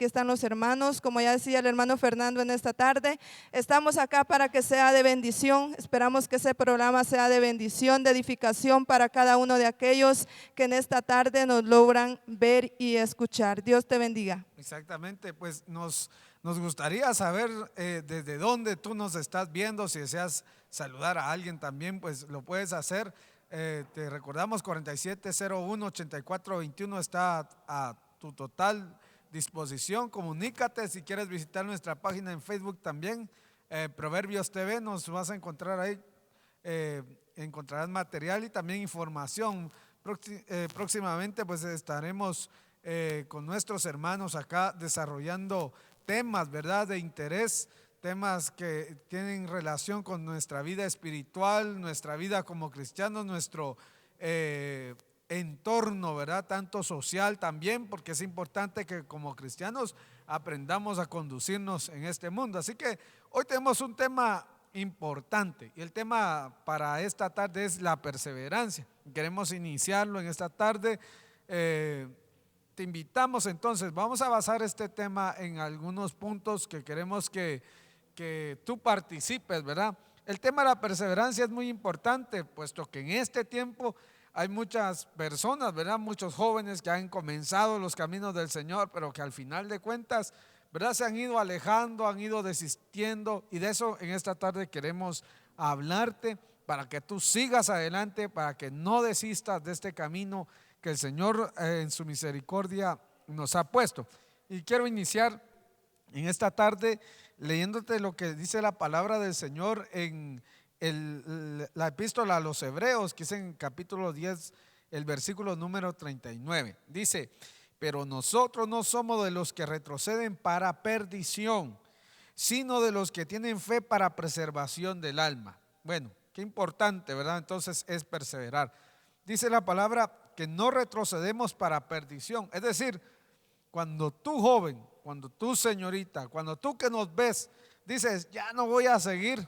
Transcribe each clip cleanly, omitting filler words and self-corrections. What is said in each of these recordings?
Aquí están los hermanos, como ya decía el hermano Fernando en esta tarde, estamos acá para que sea de bendición. Esperamos que ese programa sea de bendición, de edificación para cada uno de aquellos que en esta tarde nos logran ver y escuchar. Dios te bendiga. Exactamente, pues nos gustaría saber desde dónde tú nos estás viendo. Si deseas saludar a alguien también, pues lo puedes hacer. Te recordamos 4701-8421 está a tu total disposición. Comunícate. Si quieres visitar nuestra página en Facebook también, Proverbios TV, nos vas a encontrar ahí. Encontrarás material y también información. Próximamente pues estaremos con nuestros hermanos acá desarrollando temas, ¿verdad?, de interés, temas que tienen relación con nuestra vida espiritual, nuestra vida como cristianos, nuestro entorno, ¿verdad?, tanto social también, porque es importante que como cristianos aprendamos a conducirnos en este mundo. Así que hoy tenemos un tema importante y el tema para esta tarde es la perseverancia. Queremos iniciarlo en esta tarde. Te invitamos entonces, vamos a basar este tema en algunos puntos que queremos que tú participes, ¿verdad? El tema de la perseverancia es muy importante, puesto que en este tiempo hay muchas personas, ¿verdad?, muchos jóvenes que han comenzado los caminos del Señor, pero que al final de cuentas, ¿verdad?, se han ido alejando, han ido desistiendo, y de eso en esta tarde queremos hablarte para que tú sigas adelante, para que no desistas de este camino que el Señor en su misericordia nos ha puesto. Y quiero iniciar en esta tarde leyéndote lo que dice la palabra del Señor en la epístola a los Hebreos, que es en capítulo 10, el versículo número 39. Dice: pero nosotros no somos de los que retroceden para perdición, sino de los que tienen fe para preservación del alma. Bueno, qué importante, ¿verdad? Entonces es perseverar. Dice la palabra que no retrocedemos para perdición. Es decir, cuando tú joven, cuando tú señorita, cuando tú que nos ves, dices: ya no voy a seguir,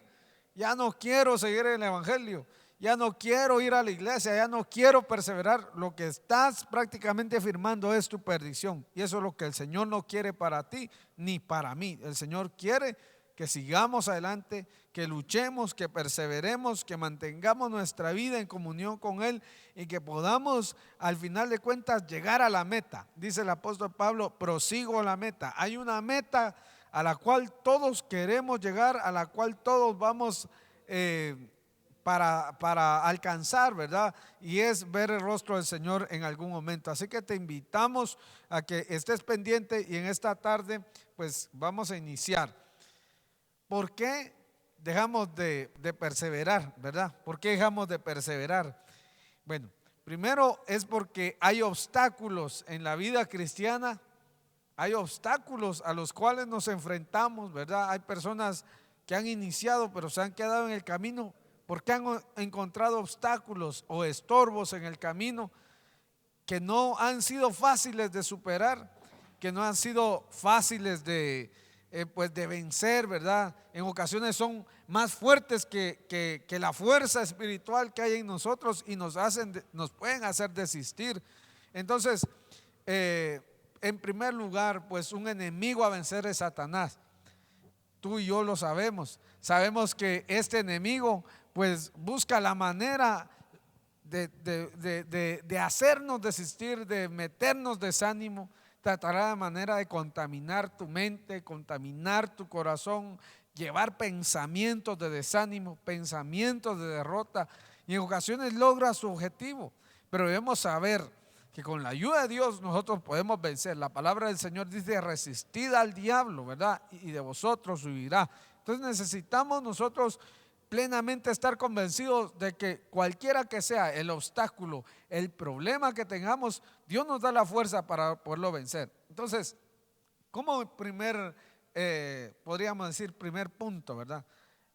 ya no quiero seguir el evangelio, ya no quiero ir a la iglesia, ya no quiero perseverar, lo que estás prácticamente afirmando es tu perdición. Y eso es lo que el Señor no quiere para ti ni para mí. El Señor quiere que sigamos adelante, que luchemos, que perseveremos, que mantengamos nuestra vida en comunión con Él y que podamos al final de cuentas llegar a la meta. Dice el apóstol Pablo: prosigo a la meta. Hay una meta a la cual todos queremos llegar, a la cual todos vamos para alcanzar, ¿verdad? Y es ver el rostro del Señor en algún momento. Así que te invitamos a que estés pendiente y en esta tarde pues vamos a iniciar. ¿Por qué dejamos de perseverar, verdad? ¿Por qué dejamos de perseverar? Bueno, primero es porque hay obstáculos en la vida cristiana, hay obstáculos a los cuales nos enfrentamos, ¿verdad? Hay personas que han iniciado pero se han quedado en el camino porque han encontrado obstáculos o estorbos en el camino que no han sido fáciles de superar, que no han sido fáciles de vencer, ¿verdad? En ocasiones son más fuertes que la fuerza espiritual que hay en nosotros y nos pueden hacer desistir. Entonces, en primer lugar, pues un enemigo a vencer es Satanás. Tú y yo lo sabemos. Sabemos que este enemigo pues busca la manera de hacernos desistir, de meternos desánimo. Tratará de manera de contaminar tu mente, contaminar tu corazón, llevar pensamientos de desánimo, pensamientos de derrota, y en ocasiones logra su objetivo. Pero debemos saber que con la ayuda de Dios nosotros podemos vencer. La palabra del Señor dice: resistid al diablo, ¿verdad? Y de vosotros huirá. Entonces necesitamos nosotros plenamente estar convencidos de que cualquiera que sea el obstáculo, el problema que tengamos, Dios nos da la fuerza para poderlo vencer. Entonces, como podríamos decir, primer punto, ¿verdad?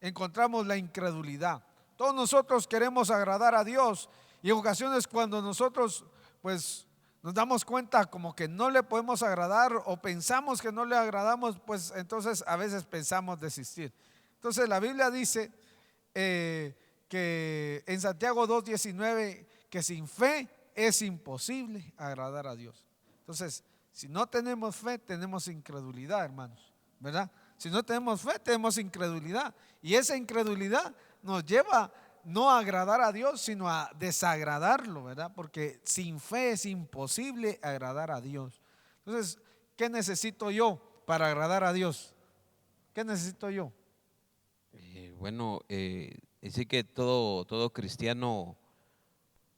Encontramos la incredulidad. Todos nosotros queremos agradar a Dios, y en ocasiones cuando nosotros pues nos damos cuenta como que no le podemos agradar o pensamos que no le agradamos, pues entonces a veces pensamos desistir. Entonces la Biblia dice que en Santiago 2:19 que sin fe es imposible agradar a Dios. Entonces, Si no tenemos fe, tenemos incredulidad, hermanos, ¿verdad? Si no tenemos fe, tenemos incredulidad. Y esa incredulidad nos lleva no a agradar a Dios, sino a desagradarlo, ¿verdad? Porque sin fe es imposible agradar a Dios. Entonces, ¿qué necesito yo para agradar a Dios? ¿Qué necesito yo? Bueno, sí que todo cristiano,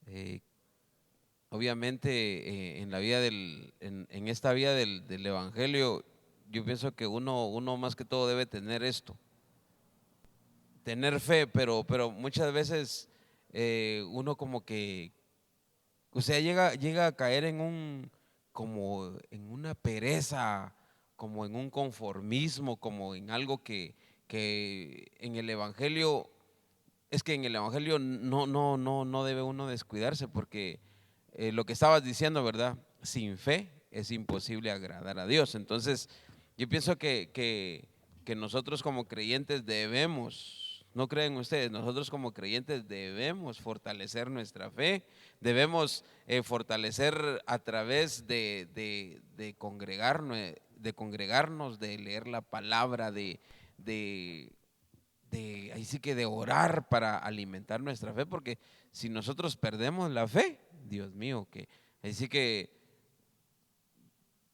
eh, obviamente, en la vida en esta vida del evangelio, yo pienso que uno más que todo debe tener esto, tener fe, pero muchas veces uno como que, o sea, llega a caer como en una pereza, como en un conformismo, como en algo que en el evangelio, es que en el evangelio no debe uno descuidarse, porque lo que estabas diciendo, ¿verdad? Sin fe es imposible agradar a Dios. Entonces, yo pienso que nosotros como creyentes debemos, ¿no creen ustedes? Nosotros como creyentes debemos fortalecer nuestra fe, debemos fortalecer a través de congregarnos, de leer la palabra, de ahí sí que de orar para alimentar nuestra fe, porque si nosotros perdemos la fe, Dios mío, que ahí sí que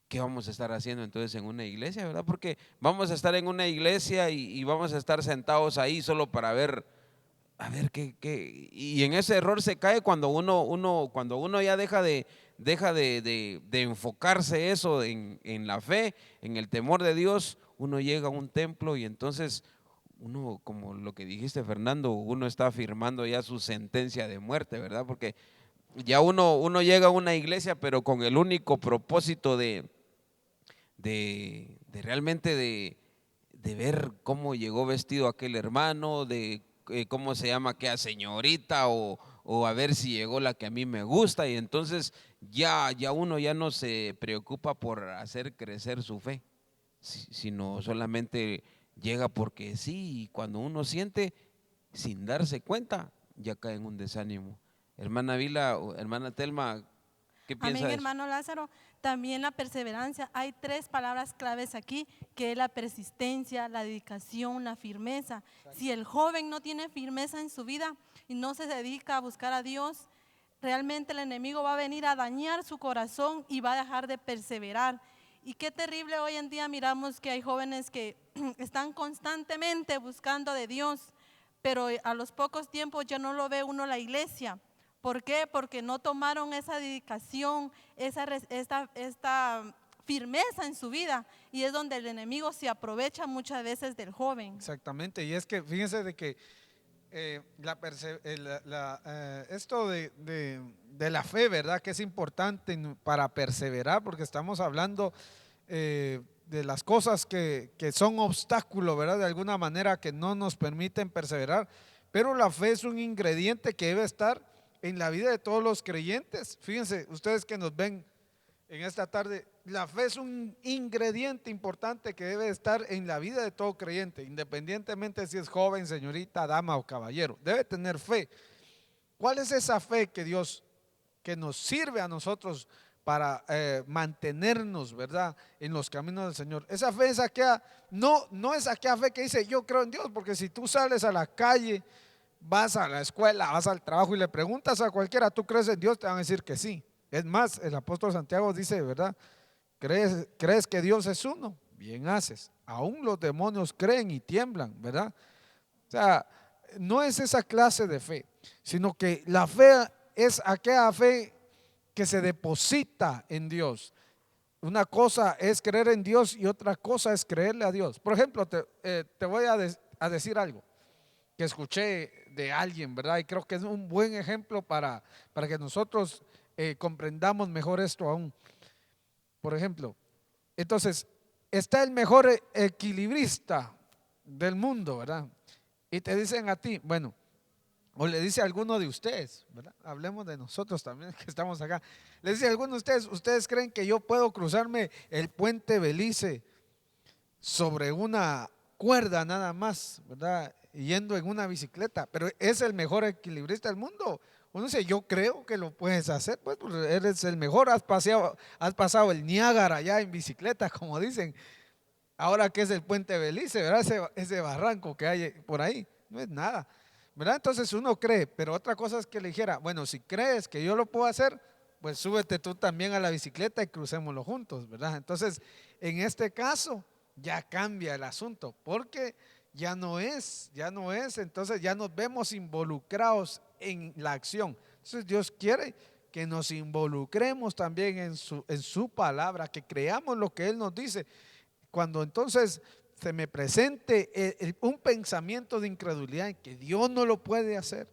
¿qué vamos a estar haciendo entonces en una iglesia, verdad? Porque vamos a estar en una iglesia y vamos a estar sentados ahí solo para ver, a ver y en ese error se cae cuando uno ya deja de enfocarse eso en la fe, en el temor de Dios. Uno llega a un templo y entonces uno, como lo que dijiste, Fernando, uno está firmando ya su sentencia de muerte, ¿verdad? Porque ya uno llega a una iglesia, pero con el único propósito de realmente de ver cómo llegó vestido aquel hermano, de cómo se llama aquella señorita, o a ver si llegó la que a mí me gusta, y entonces ya uno ya no se preocupa por hacer crecer su fe, sino solamente llega porque sí, y cuando uno siente, sin darse cuenta, ya cae en un desánimo. Hermana Vila o hermana Telma, ¿qué piensa Amén, de eso? hermano Lázaro. También la perseverancia. Hay tres palabras claves aquí, que es la persistencia, la dedicación, la firmeza. Si el joven no tiene firmeza en su vida y no se dedica a buscar a Dios, realmente el enemigo va a venir a dañar su corazón y va a dejar de perseverar. Y qué terrible hoy en día miramos que hay jóvenes que están constantemente buscando de Dios, pero a los pocos tiempos ya no lo ve uno la iglesia. ¿Por qué? Porque no tomaron esa dedicación, esta firmeza en su vida, y es donde el enemigo se aprovecha muchas veces del joven. Exactamente, y es que fíjense de que esto de la fe, ¿verdad? Que es importante para perseverar, porque estamos hablando de las cosas que son obstáculos, ¿verdad? De alguna manera que no nos permiten perseverar, pero la fe es un ingrediente que debe estar en la vida de todos los creyentes. Fíjense, ustedes que nos ven en esta tarde, la fe es un ingrediente importante que debe estar en la vida de todo creyente, independientemente si es joven, señorita, dama o caballero. Debe tener fe. ¿Cuál es esa fe que Dios, que nos sirve a nosotros para mantenernos, ¿verdad?, en los caminos del Señor? Esa fe es aquella, no es aquella fe que dice yo creo en Dios, porque si tú sales a la calle, vas a la escuela, vas al trabajo y le preguntas a cualquiera, ¿tú crees en Dios? Te van a decir que sí. Es más, el apóstol Santiago dice, ¿verdad? ¿Crees que Dios es uno? Bien haces. Aún los demonios creen y tiemblan, ¿verdad? O sea, no es esa clase de fe, sino que la fe es aquella fe que se deposita en Dios. Una cosa es creer en Dios y otra cosa es creerle a Dios. Por ejemplo, te voy a decir algo que escuché de alguien, ¿verdad? Y creo que es un buen ejemplo para que nosotros comprendamos mejor esto aún. Por ejemplo, entonces, está el mejor equilibrista del mundo, ¿verdad? Y te dicen a ti, bueno, o le dice a alguno de ustedes, ¿verdad? Hablemos de nosotros también que estamos acá. Le dice a alguno de ustedes, ¿ustedes creen que yo puedo cruzarme el puente Belice sobre una cuerda nada más, ¿verdad? Yendo en una bicicleta, pero es el mejor equilibrista del mundo? Uno dice, yo creo que lo puedes hacer, pues eres el mejor, has pasado el Niágara allá en bicicleta, como dicen. Ahora que es el Puente Belice, ¿verdad? Ese barranco que hay por ahí, no es nada, ¿verdad? Entonces uno cree, pero otra cosa es que le dijera, bueno, si crees que yo lo puedo hacer, pues súbete tú también a la bicicleta y crucémoslo juntos, ¿verdad? Entonces, en este caso, ya cambia el asunto, porque ya no es, entonces ya nos vemos involucrados en la acción. Entonces Dios quiere que nos involucremos también en su palabra, que creamos lo que Él nos dice. Cuando entonces se me presente un pensamiento de incredulidad en que Dios no lo puede hacer,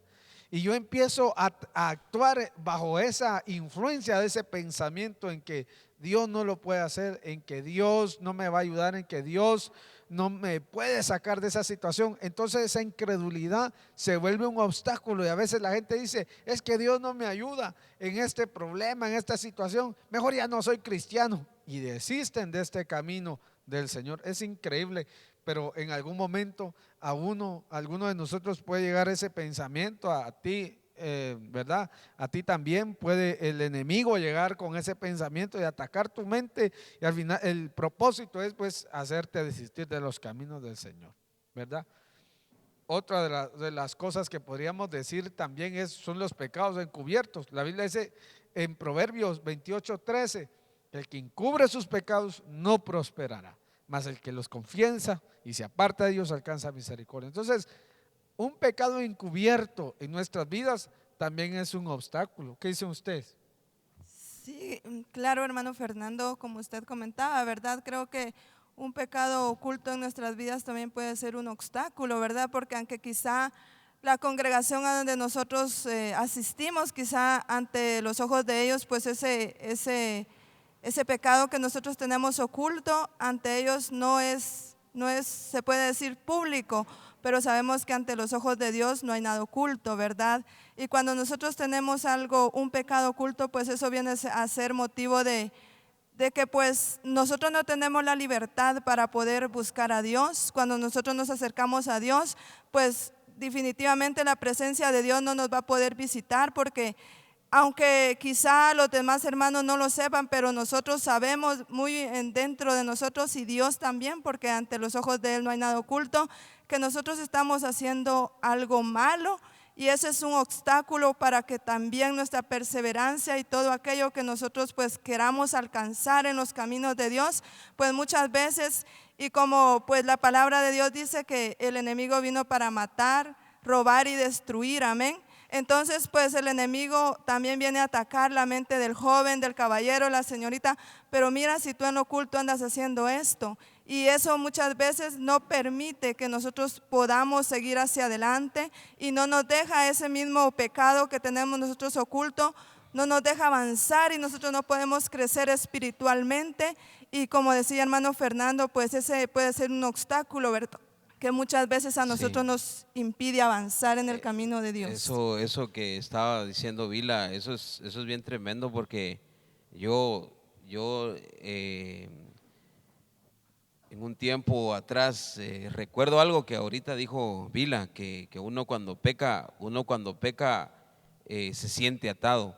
y yo empiezo a actuar bajo esa influencia de ese pensamiento en que Dios no lo puede hacer, en que Dios no me va a ayudar, en que Dios no me puede sacar de esa situación, entonces esa incredulidad se vuelve un obstáculo. Y a veces la gente dice, es que Dios no me ayuda en este problema, en esta situación, mejor ya no soy cristiano, y desisten de este camino del Señor. Es increíble, pero en algún momento alguno de nosotros puede llegar ese pensamiento a ti, ¿verdad? A ti también puede el enemigo llegar con ese pensamiento y atacar tu mente, y al final el propósito es pues hacerte desistir de los caminos del Señor, ¿verdad? Otra de las cosas que podríamos decir también son los pecados encubiertos. La Biblia dice en Proverbios 28:13, el que encubre sus pecados no prosperará, mas el que los confiesa y se aparta de ellos alcanza misericordia. Entonces, un pecado encubierto en nuestras vidas también es un obstáculo. ¿Qué dicen ustedes? Sí, claro, hermano Fernando, como usted comentaba, ¿verdad? Creo que un pecado oculto en nuestras vidas también puede ser un obstáculo, ¿verdad? Porque aunque quizá la congregación a donde nosotros asistimos, quizá ante los ojos de ellos, pues ese pecado que nosotros tenemos oculto, ante ellos no es, se puede decir público, pero sabemos que ante los ojos de Dios no hay nada oculto, ¿verdad? Y cuando nosotros tenemos un pecado oculto, pues eso viene a ser motivo de que pues nosotros no tenemos la libertad para poder buscar a Dios. Cuando nosotros nos acercamos a Dios, pues definitivamente la presencia de Dios no nos va a poder visitar, porque aunque quizá los demás hermanos no lo sepan, pero nosotros sabemos muy dentro de nosotros, y Dios también, porque ante los ojos de Él no hay nada oculto, que nosotros estamos haciendo algo malo. Y ese es un obstáculo para que también nuestra perseverancia y todo aquello que nosotros pues queramos alcanzar en los caminos de Dios, pues muchas veces, y como pues la palabra de Dios dice que el enemigo vino para matar, robar y destruir, amén. Entonces pues el enemigo también viene a atacar la mente del joven, del caballero, la señorita, pero mira, si tú en lo oculto andas haciendo esto, y eso muchas veces no permite que nosotros podamos seguir hacia adelante, y no nos deja ese mismo pecado que tenemos nosotros oculto, no nos deja avanzar, y nosotros no podemos crecer espiritualmente. Y como decía hermano Fernando, pues ese puede ser un obstáculo, ¿verdad?, que muchas veces a nosotros nos impide avanzar en el camino de Dios. Eso que estaba diciendo Vila, eso es bien tremendo, porque yo en un tiempo atrás recuerdo algo que ahorita dijo Vila, que uno cuando peca se siente atado.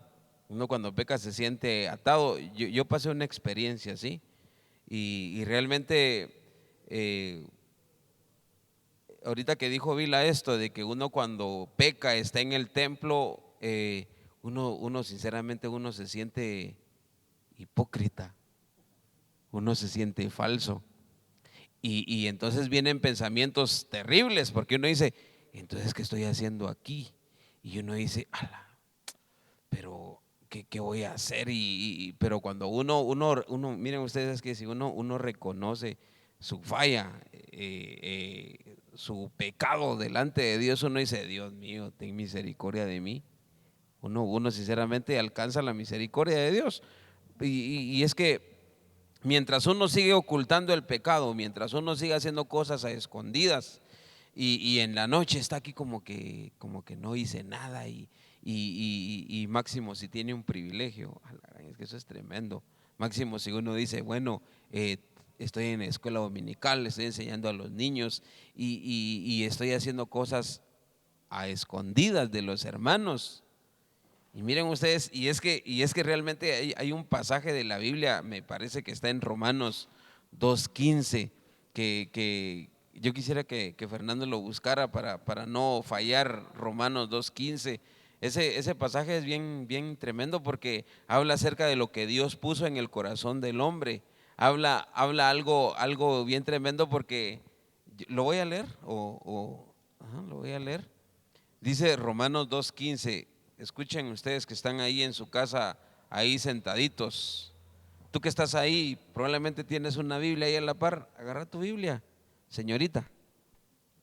Uno cuando peca se siente atado. Yo pasé una experiencia así, y realmente ahorita que dijo Vila esto de que uno cuando peca está en el templo, uno sinceramente uno se siente hipócrita, uno se siente falso, y entonces vienen pensamientos terribles, porque uno dice, entonces ¿qué estoy haciendo aquí? Y uno dice, ala, pero ¿qué voy a hacer? Pero cuando uno miren ustedes, que si uno reconoce su falla, su pecado delante de Dios, uno dice, Dios mío, ten misericordia de mí. Uno sinceramente alcanza la misericordia de Dios. Y es que mientras uno sigue ocultando el pecado, mientras uno sigue haciendo cosas a escondidas, y en la noche está aquí como que no hice nada, y máximo si tiene un privilegio, es que eso es tremendo. Máximo si uno dice, bueno, estoy en la escuela dominical, estoy enseñando a los niños, y estoy haciendo cosas a escondidas de los hermanos, Y miren ustedes, y es que realmente hay un pasaje de la Biblia, me parece que está en Romanos 2:15, que yo quisiera que Fernando lo buscara para no fallar. Romanos 2:15. Ese pasaje es bien tremendo, porque habla acerca de lo que Dios puso en el corazón del hombre. Habla algo bien tremendo, porque lo voy a leer lo voy a leer. Dice Romanos 2:15. Escuchen ustedes que están ahí en su casa, ahí sentaditos. Tú que estás ahí, probablemente tienes una Biblia ahí a la par. Agarra tu Biblia, señorita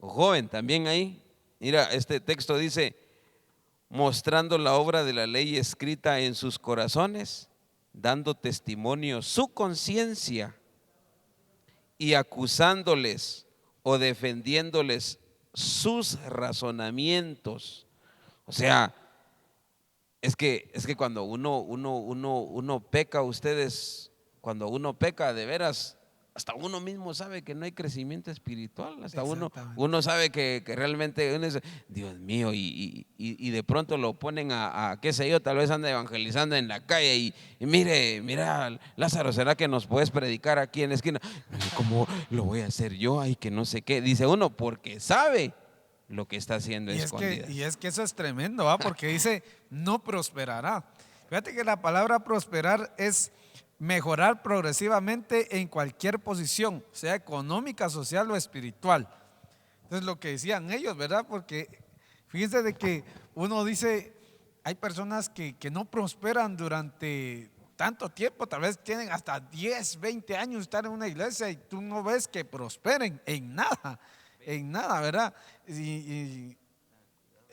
o joven también ahí. Mira, este texto dice: mostrando la obra de la ley escrita en sus corazones, dando testimonio su conciencia y acusándoles o defendiéndoles sus razonamientos. O sea, es que cuando uno peca, cuando uno peca de veras, hasta uno mismo sabe que no hay crecimiento espiritual, hasta uno sabe que realmente uno dice, Dios mío, y de pronto lo ponen qué sé yo, tal vez anda evangelizando en la calle y mira, Lázaro, ¿será que nos puedes predicar aquí en la esquina? ¿Cómo lo voy a hacer yo? Ay, que no sé qué, dice uno, porque sabe lo que está haciendo escondidas. Y es que eso es tremendo, ¿va? Porque dice, no prosperará. Fíjate que la palabra prosperar es mejorar progresivamente en cualquier posición, sea económica, social o espiritual. Entonces, lo que decían ellos, ¿verdad? Porque fíjense de que uno dice, hay personas que no prosperan durante tanto tiempo, tal vez tienen hasta 10, 20 años de estar en una iglesia y tú no ves que prosperen en nada, ¿verdad? Y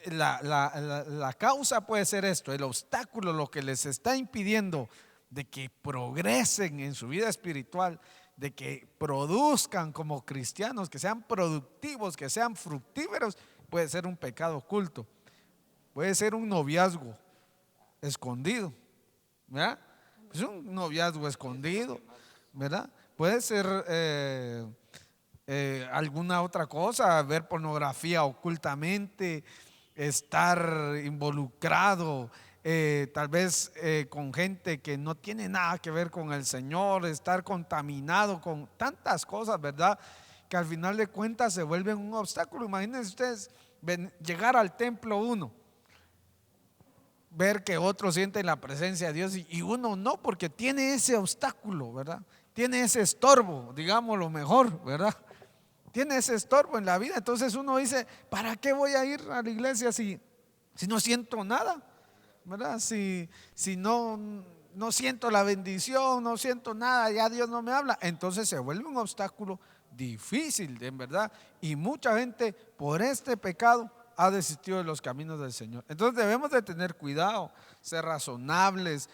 la causa puede ser esto, el obstáculo, lo que les está impidiendo de que progresen en su vida espiritual, de que produzcan como cristianos, que sean productivos, que sean fructíferos, puede ser un pecado oculto, puede ser un noviazgo escondido, ¿verdad? Es un noviazgo escondido, ¿verdad? Puede ser alguna otra cosa, ver pornografía ocultamente, estar involucrado tal vez con gente que no tiene nada que ver con el Señor, estar contaminado con tantas cosas, ¿verdad? Que al final de cuentas se vuelven un obstáculo. Imagínense ustedes llegar al templo uno, ver que otros sienten la presencia de Dios y uno no, porque tiene ese obstáculo, ¿verdad? Tiene ese estorbo, digámoslo mejor, ¿verdad? Tiene ese estorbo en la vida. Entonces uno dice, ¿para qué voy a ir a la iglesia si no siento nada? ¿Verdad? Si no siento la bendición, no siento nada, ya Dios no me habla. Entonces se vuelve un obstáculo difícil, en verdad. Y mucha gente por este pecado ha desistido de los caminos del Señor. Entonces debemos de tener cuidado, ser razonables,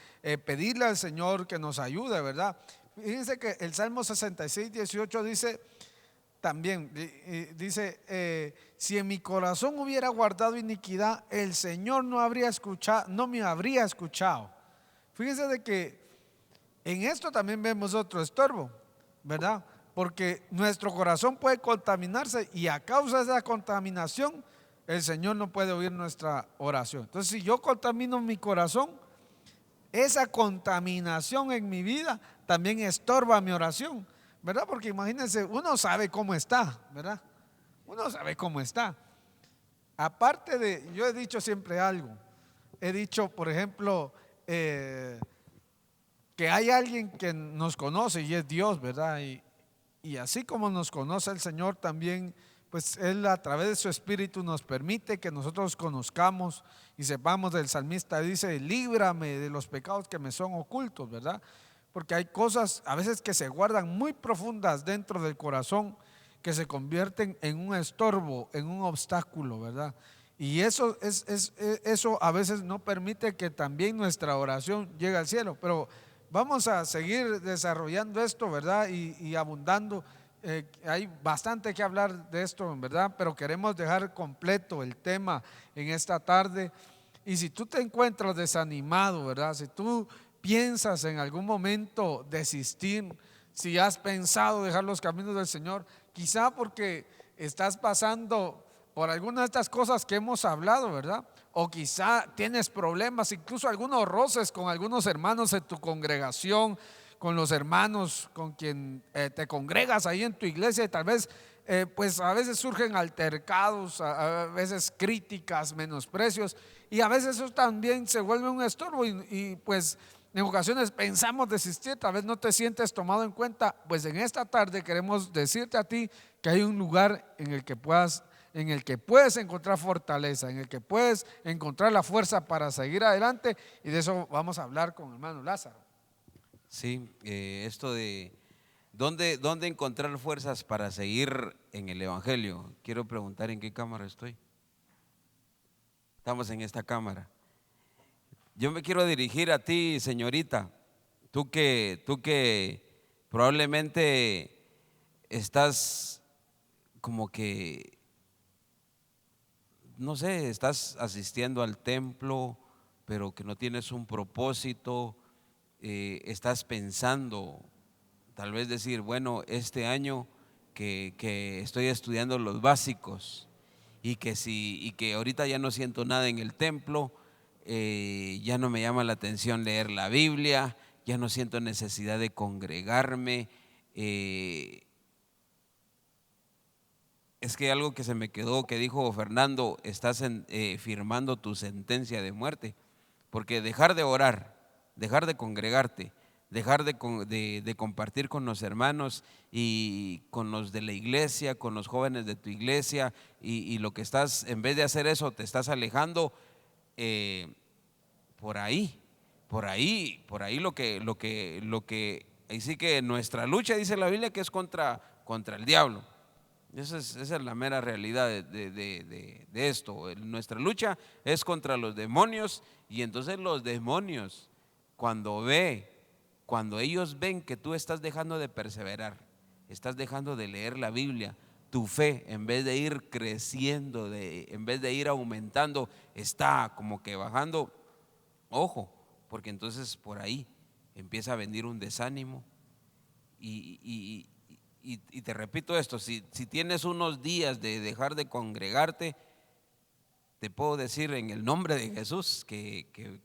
pedirle al Señor que nos ayude, ¿verdad? Fíjense que el Salmo 66:18 dice también, si en mi corazón hubiera guardado iniquidad, el Señor no me habría escuchado. Fíjense de que en esto también vemos otro estorbo, ¿verdad? Porque nuestro corazón puede contaminarse y a causa de esa contaminación el Señor no puede oír nuestra oración. Entonces, si yo contamino mi corazón, esa contaminación en mi vida también estorba mi oración, ¿verdad? Porque imagínense, uno sabe cómo está, ¿verdad? Uno sabe cómo está. Aparte de, yo he dicho siempre algo, he dicho, por ejemplo, que hay alguien que nos conoce y es Dios, ¿verdad? Y así como nos conoce el Señor también, pues Él a través de su Espíritu nos permite que nosotros conozcamos y sepamos. Del salmista dice, líbrame de los pecados que me son ocultos, ¿verdad? Porque hay cosas a veces que se guardan muy profundas dentro del corazón, que se convierten en un estorbo, en un obstáculo, ¿verdad? Y eso a veces no permite que también nuestra oración llegue al cielo. Pero vamos a seguir desarrollando esto, ¿verdad? Y abundando. Hay bastante que hablar de esto, ¿verdad? Pero queremos dejar completo el tema en esta tarde. Y si tú te encuentras desanimado, ¿verdad? Si tú piensas en algún momento desistir, si has pensado dejar los caminos del Señor, quizá porque estás pasando por alguna de estas cosas que hemos hablado, ¿verdad? o quizá tienes problemas, incluso algunos roces con algunos hermanos en tu congregación, con los hermanos con quien te congregas ahí en tu iglesia, y tal vez pues a veces surgen altercados, a veces críticas, menosprecios, y a veces eso también se vuelve un estorbo y pues en ocasiones pensamos desistir, tal vez no te sientes tomado en cuenta. Pues en esta tarde queremos decirte a ti que hay un lugar en el que puedes encontrar fortaleza, en el que puedes encontrar la fuerza para seguir adelante, y de eso vamos a hablar con el hermano Lázaro. Sí, esto de ¿dónde encontrar fuerzas para seguir en el Evangelio? Quiero preguntar en qué cámara estoy. Estamos en esta cámara. Yo me quiero dirigir a ti, señorita, tú que probablemente estás como que, no sé, estás asistiendo al templo, pero que no tienes un propósito, estás pensando, tal vez decir, bueno, este año que estoy estudiando los básicos y que ahorita ya no siento nada en el templo, ya no me llama la atención leer la Biblia, ya no siento necesidad de congregarme. Es que algo que se me quedó, que dijo Fernando, estás firmando tu sentencia de muerte, porque dejar de orar, dejar de congregarte, dejar de compartir con los hermanos y con los de la iglesia, con los jóvenes de tu iglesia, y lo que estás, en vez de hacer eso, te estás alejando. Por ahí lo que ahí sí que nuestra lucha, dice la Biblia, que es contra el diablo. Esa es la mera realidad de esto. Nuestra lucha es contra los demonios, y entonces los demonios, cuando ellos ven que tú estás dejando de perseverar, estás dejando de leer la Biblia, tu fe, en vez de ir creciendo, en vez de ir aumentando, está como que bajando. Ojo, porque entonces por ahí empieza a venir un desánimo. Y te repito esto, si tienes unos días de dejar de congregarte, te puedo decir en el nombre de Jesús que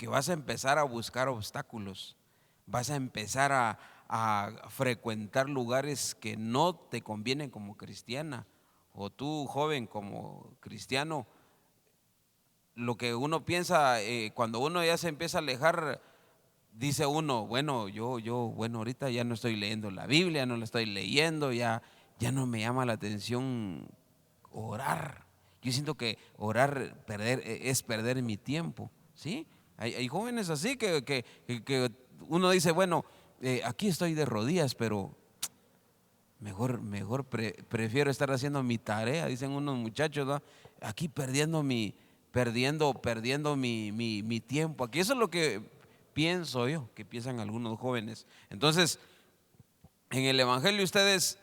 vas a empezar a buscar obstáculos, vas a empezar a frecuentar lugares que no te convienen como cristiana, o tú, joven, como cristiano. Lo que uno piensa, cuando uno ya se empieza a alejar, dice uno, bueno, bueno, ahorita ya no estoy leyendo la Biblia, no la estoy leyendo, ya no me llama la atención orar. Yo siento que orar es perder mi tiempo, ¿sí? Hay jóvenes así que uno dice, bueno, aquí estoy de rodillas, pero mejor prefiero estar haciendo mi tarea, dicen unos muchachos, ¿no? Aquí perdiendo mi tiempo aquí. Eso es lo que pienso yo, que piensan algunos jóvenes. Entonces, en el Evangelio ustedes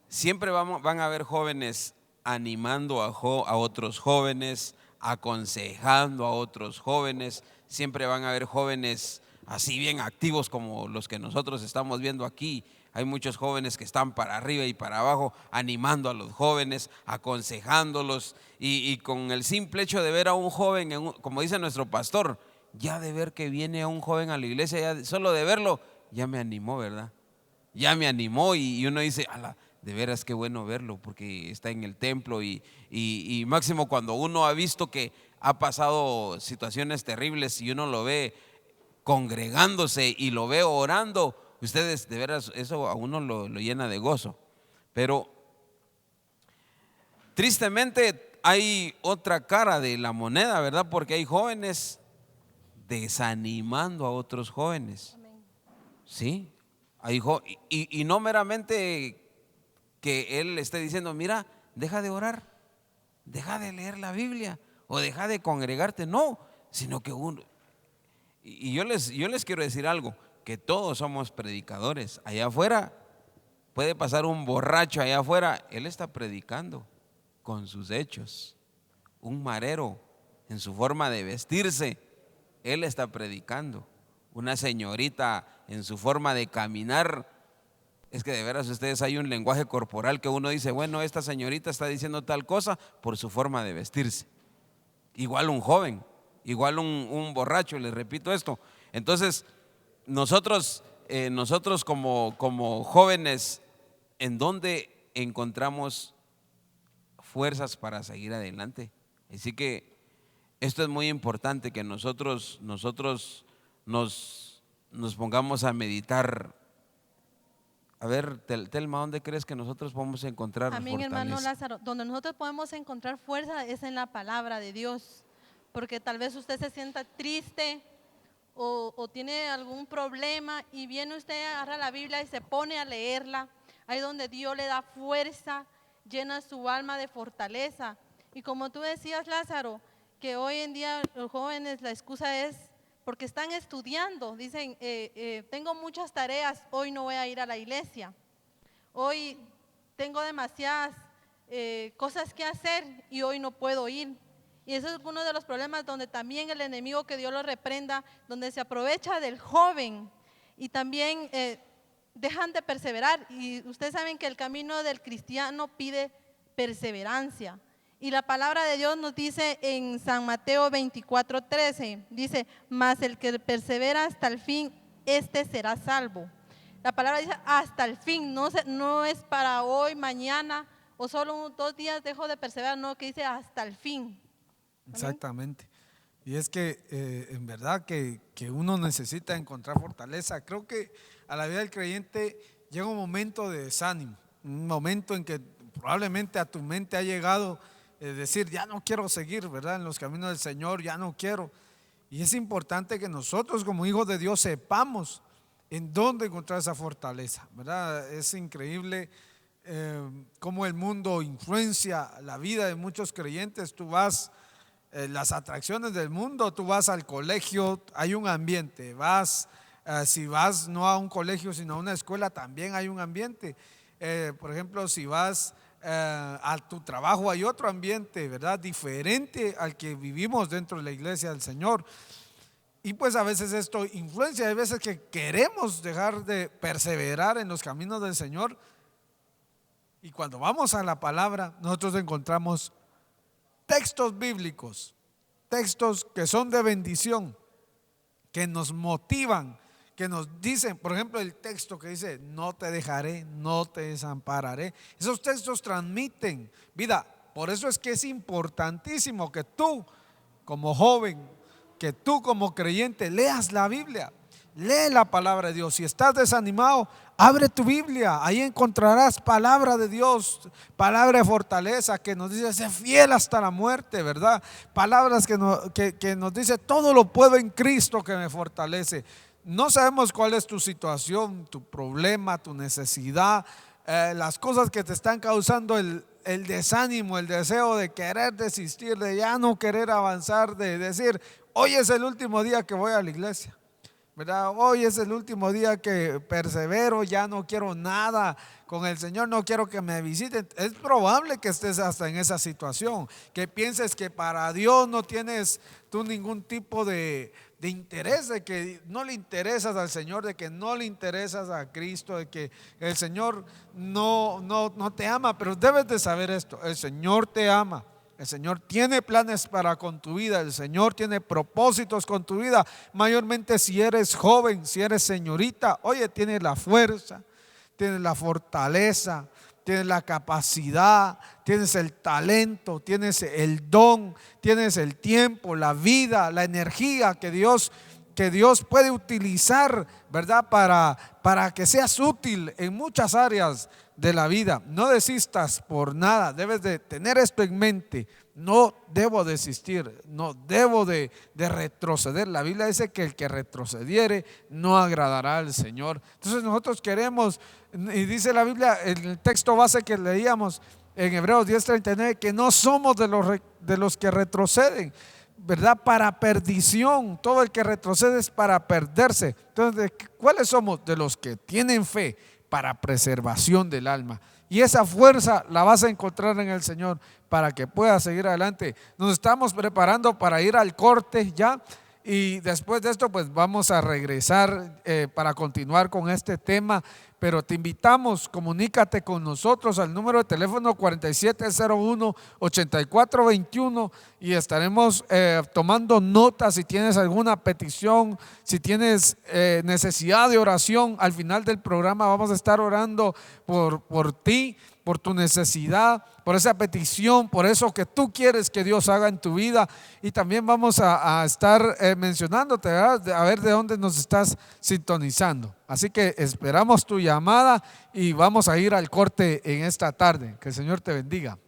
siempre van a ver jóvenes animando a otros jóvenes, aconsejando a otros jóvenes. Siempre van a ver jóvenes así bien activos como los que nosotros estamos viendo aquí. Hay muchos jóvenes que están para arriba y para abajo animando a los jóvenes, aconsejándolos, y con el simple hecho de ver a un joven, como dice nuestro pastor, ya de ver que viene un joven a la iglesia, ya solo de verlo, ya me animó, ¿verdad? Ya me animó, y uno dice, ala, de veras qué bueno verlo, porque está en el templo, y máximo cuando uno ha visto que ha pasado situaciones terribles y uno lo ve congregándose y lo ve orando. Ustedes, de veras, eso a uno lo llena de gozo. Pero tristemente hay otra cara de la moneda, ¿verdad? Porque hay jóvenes desanimando a otros jóvenes. Sí, y no meramente que él esté diciendo, mira, deja de orar, deja de leer la Biblia o deja de congregarte, no, sino que uno. Y yo les quiero decir algo, que todos somos predicadores. Allá afuera puede pasar un borracho, allá afuera él está predicando con sus hechos. Un marero en su forma de vestirse, él está predicando. Una señorita en su forma de caminar, es que de veras ustedes, hay un lenguaje corporal que uno dice, bueno, esta señorita está diciendo tal cosa por su forma de vestirse. igual un joven, igual un borracho, les repito esto. Entonces, nosotros como jóvenes, ¿en dónde encontramos fuerzas para seguir adelante? Así que esto es muy importante, que nosotros nos pongamos a meditar. A ver, Telma, ¿dónde crees que nosotros podemos encontrar Amén, fortaleza? hermano Lázaro. Donde nosotros podemos encontrar fuerza es en la palabra de Dios, porque tal vez usted se sienta triste o tiene algún problema y viene usted, agarra la Biblia y se pone a leerla. Ahí donde Dios le da fuerza, llena su alma de fortaleza. Y como tú decías, Lázaro, que hoy en día los jóvenes la excusa es porque están estudiando, dicen, tengo muchas tareas, hoy no voy a ir a la iglesia, hoy tengo demasiadas cosas que hacer y hoy no puedo ir. Y eso es uno de los problemas donde también el enemigo, que Dios lo reprenda, donde se aprovecha del joven y también dejan de perseverar. Y ustedes saben que el camino del cristiano pide perseverancia. Y la palabra de Dios nos dice en San Mateo 24:13, dice, mas el que persevera hasta el fin, este será salvo. La palabra dice hasta el fin, no es para hoy, mañana o solo 2 días dejo de perseverar, no, que dice hasta el fin. Exactamente. Y es que en verdad que uno necesita encontrar fortaleza. Creo que a la vida del creyente llega un momento de desánimo, un momento en que probablemente a tu mente ha llegado decir, ya no quiero seguir, ¿verdad?, en los caminos del Señor, ya no quiero. Y es importante que nosotros como hijos de Dios sepamos en dónde encontrar esa fortaleza, ¿verdad? Es increíble cómo el mundo influencia la vida de muchos creyentes. Tú vas, las atracciones del mundo, tú vas al colegio, hay un ambiente, si vas no a un colegio sino a una escuela, también hay un ambiente. Por ejemplo, si vas a tu trabajo, hay otro ambiente, ¿verdad?, diferente al que vivimos dentro de la iglesia del Señor. Y pues a veces esto influencia, hay veces que queremos dejar de perseverar en los caminos del Señor, y cuando vamos a la palabra nosotros encontramos textos bíblicos, textos que son de bendición, que nos motivan, que nos dicen, por ejemplo, el texto que dice, no te dejaré, no te desampararé. Esos textos transmiten vida. Por eso es que es importantísimo que tú como joven, que tú como creyente leas la Biblia, lee la palabra de Dios. Si estás desanimado, abre tu Biblia, ahí encontrarás palabra de Dios, palabra de fortaleza que nos dice, sé fiel hasta la muerte, ¿verdad? Palabras que nos dice, todo lo puedo en Cristo que me fortalece. No sabemos cuál es tu situación, tu problema, tu necesidad, las cosas que te están causando el desánimo, el deseo de querer desistir, de ya no querer avanzar, de decir, hoy es el último día que voy a la iglesia, ¿verdad? Hoy es el último día que persevero, ya no quiero nada con el Señor, no quiero que me visiten. Es probable que estés hasta en esa situación, que pienses que para Dios no tienes tú ningún tipo de interés, de que no le interesas al Señor, de que no le interesas a Cristo, de que el Señor no te ama. Pero debes de saber esto, el Señor te ama. El Señor tiene planes para con tu vida, el Señor tiene propósitos con tu vida, mayormente si eres joven, si eres señorita. Oye, tienes la fuerza, tienes la fortaleza, tienes la capacidad, tienes el talento, tienes el don, tienes el tiempo, la vida, la energía que Dios puede utilizar, ¿verdad?, para que seas útil en muchas áreas de la vida. No desistas por nada, debes de tener esto en mente. No debo desistir, no debo de retroceder. La Biblia dice que el que retrocediere no agradará al Señor. Entonces nosotros queremos, y dice la Biblia, en el texto base que leíamos en Hebreos 10:39, que no somos de los que retroceden, ¿verdad?, para perdición. Todo el que retrocede es para perderse. Entonces, ¿cuáles somos? De los que tienen fe para preservación del alma. Y esa fuerza la vas a encontrar en el Señor para que puedas seguir adelante. Nos estamos preparando para ir al corte ya, y después de esto pues vamos a regresar para continuar con este tema. pero te invitamos, comunícate con nosotros al número de teléfono 4701-8421 y estaremos tomando notas. Si tienes alguna petición, si tienes necesidad de oración, al final del programa vamos a estar orando por ti, por tu necesidad, por esa petición, por eso que tú quieres que Dios haga en tu vida. Y también vamos a estar mencionándote, ¿verdad?, a ver de dónde nos estás sintonizando. Así que esperamos tu llamada y vamos a ir al corte en esta tarde. Que el Señor te bendiga.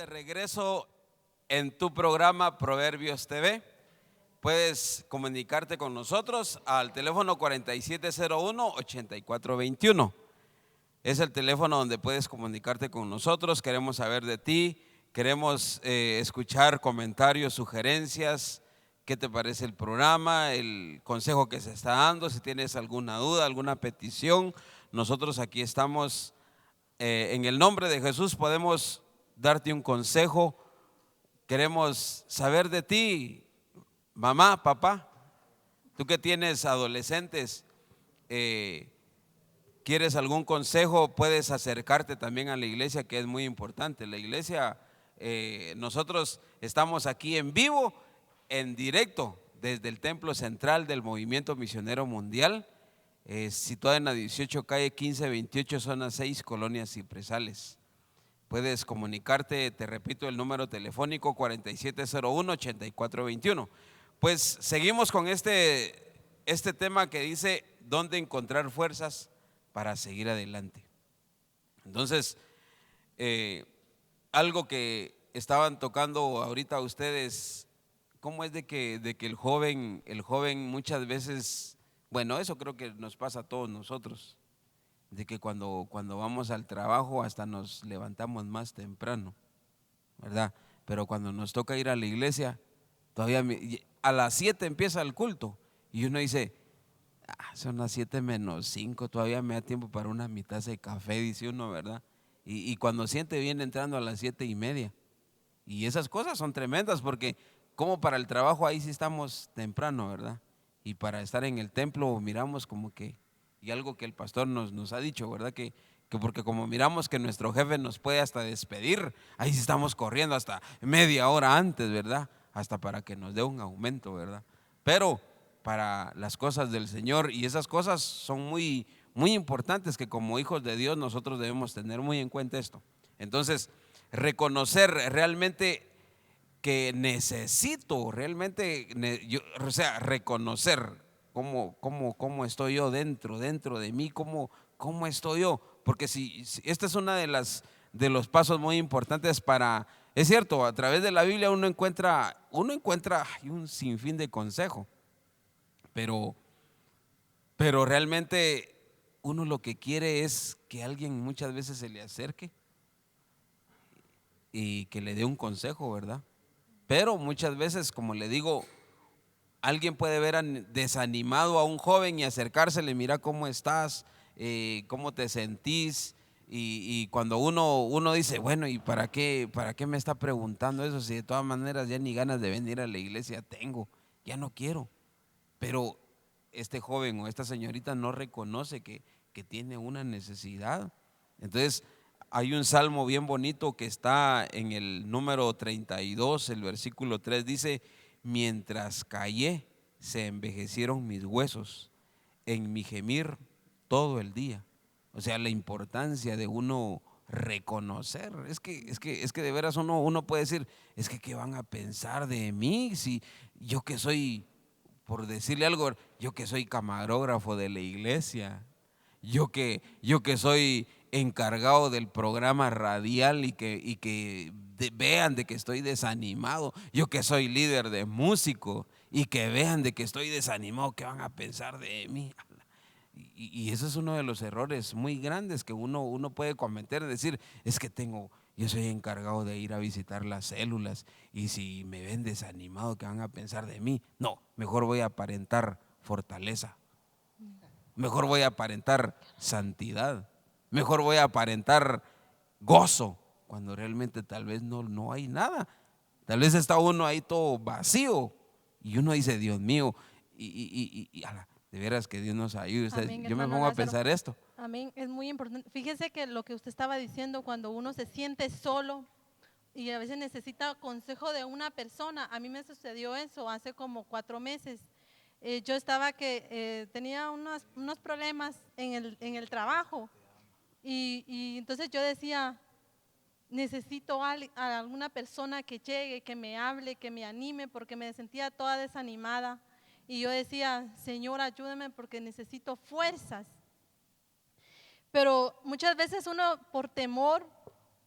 Regreso en tu programa Proverbios TV. Puedes comunicarte con nosotros al teléfono 4701-8421. Es el teléfono donde puedes comunicarte con nosotros. Queremos saber de ti, queremos escuchar comentarios, sugerencias. ¿Qué te parece el programa, el consejo que se está dando? Si tienes alguna duda, alguna petición, nosotros aquí estamos. En el nombre de Jesús podemos darte un consejo. Queremos saber de ti, mamá, papá, tú que tienes adolescentes, quieres algún consejo, puedes acercarte también a la iglesia, que es muy importante. La iglesia, nosotros estamos aquí en vivo, en directo, desde el templo central del Movimiento Misionero Mundial, situada en la 18 calle 1528, zona 6, Colonia Cipresales. puedes comunicarte, te repito el número telefónico 4701-8421. Pues seguimos con este tema que dice dónde encontrar fuerzas para seguir adelante. Entonces, algo que estaban tocando ahorita ustedes, ¿cómo es de que el joven muchas veces, bueno, eso creo que nos pasa a todos nosotros, de que cuando vamos al trabajo hasta nos levantamos más temprano, ¿verdad? Pero cuando nos toca ir a la iglesia, todavía a las 7 empieza el culto y uno dice, son las 7:05, todavía me da tiempo para una mitad de café, dice uno, ¿verdad? Y cuando siente viene entrando a las 7:30. Y esas cosas son tremendas porque como para el trabajo ahí sí estamos temprano, ¿verdad? Y para estar en el templo miramos como que, y algo que el pastor nos ha dicho, ¿verdad? Que porque como miramos que nuestro jefe nos puede hasta despedir, ahí sí estamos corriendo hasta media hora antes, ¿verdad? Hasta para que nos dé un aumento, ¿verdad? Pero para las cosas del Señor, y esas cosas son muy, muy importantes que como hijos de Dios nosotros debemos tener muy en cuenta esto. Entonces, reconocer realmente que necesito, realmente, reconocer cómo estoy yo dentro de mí, cómo estoy yo, porque si esta es una de los pasos muy importantes para, es cierto, a través de la Biblia uno encuentra un sinfín de consejo, pero realmente uno lo que quiere es que alguien muchas veces se le acerque y que le dé un consejo, ¿verdad? Pero muchas veces, como le digo, alguien puede ver desanimado a un joven y acercársele, mira cómo estás, cómo te sentís, y cuando uno dice, bueno, ¿y para qué me está preguntando eso? Si de todas maneras ya ni ganas de venir a la iglesia tengo, ya no quiero. Pero este joven o esta señorita no reconoce que tiene una necesidad. Entonces, hay un salmo bien bonito que está en el número 32, el versículo 3, dice: mientras callé, se envejecieron mis huesos, en mi gemir todo el día. O sea, la importancia de uno reconocer. Es que de veras uno puede decir, es que ¿qué van a pensar de mí? Si yo que soy, por decirle algo, yo que soy camarógrafo de la iglesia, yo que soy encargado del programa radial y que vean de que estoy desanimado, yo que soy líder de músico y que vean de que estoy desanimado, ¿qué van a pensar de mí? Y eso es uno de los errores muy grandes que uno puede cometer, decir, es que yo soy encargado de ir a visitar las células y si me ven desanimado, ¿qué van a pensar de mí? No, mejor voy a aparentar fortaleza, mejor voy a aparentar santidad, mejor voy a aparentar gozo, cuando realmente tal vez no hay nada. Tal vez está uno ahí todo vacío y uno dice, Dios mío, de veras que Dios nos ayude. Amén, Yo me hermano pongo a Lázaro. pensar esto. Amén, es muy importante. Fíjese que lo que usted estaba diciendo, cuando uno se siente solo y a veces necesita consejo de una persona. A mí me sucedió eso hace como 4 meses. Yo estaba tenía unos problemas en el trabajo y entonces yo decía, necesito a alguna persona que llegue, que me hable, que me anime, porque me sentía toda desanimada. Y yo decía, Señor, ayúdame porque necesito fuerzas. Pero muchas veces uno por temor